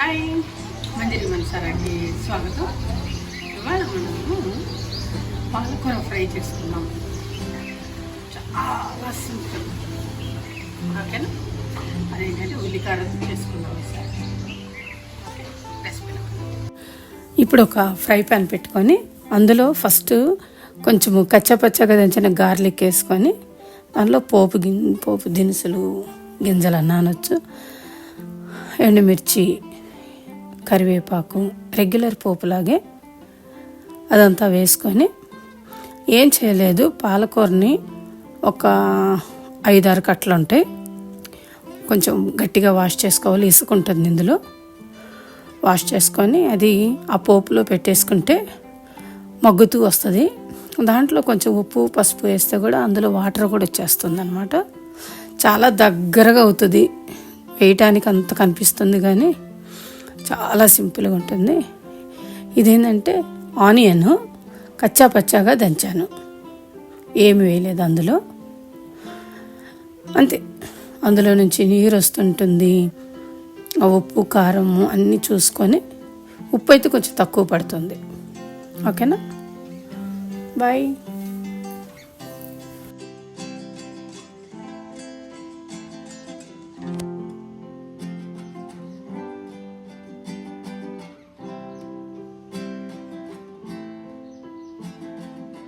Hi, మంజరి మనసారాకి స్వాగతం. ఇవాళ మనము పాలకూర ఫ్రై చేసుకున్నాం. చాలా సింపుల్, ఓకేనా? అదేంటంటే ఉల్లికాడతో చేసుకున్నాం ఈసారి. Okay, recipe. ఇప్పుడు ఒక ఫ్రై ప్యాన్ పెట్టుకొని అందులో ఫస్ట్ కొంచెము కచ్చపచ్చగా దంచిన గార్లిక్ వేసుకొని దానిలో పోపు దినుసులు గింజలు నానొచ్చు, ఎండుమిర్చి, కరివేపాకు, రెగ్యులర్ పోపులాగే అదంతా వేసుకొని ఏం చేయలేదు. పాలకూరని ఒక 5-6 కట్టలు ఉంటాయి, కొంచెం గట్టిగా వాష్ చేసుకోవాలి. ఇసుకుంటుంది ఇందులో. వాష్ చేసుకొని అది ఆ పోపులో పెట్టేసుకుంటే మగ్గుతూ వస్తుంది. దాంట్లో కొంచెం ఉప్పు పసుపు వేస్తే కూడా అందులో వాటర్ కూడా వచ్చేస్తుంది అన్నమాట. చాలా దగ్గరగా అవుతుంది, వేయటానికి అంత కనిపిస్తుంది కానీ చాలా సింపుల్గా ఉంటుంది. ఇదేంటంటే ఆనియన్ కచ్చా పచ్చాగా దంచాను, ఏమి వేయలేదు అందులో. అంతే, అందులో నుంచి నీరు వస్తుంటుంది. ఆ ఉప్పు కారము అన్నీ చూసుకొని, ఉప్పు అయితే కొంచెం తక్కువ పడుతుంది. ఓకేనా? బాయ్.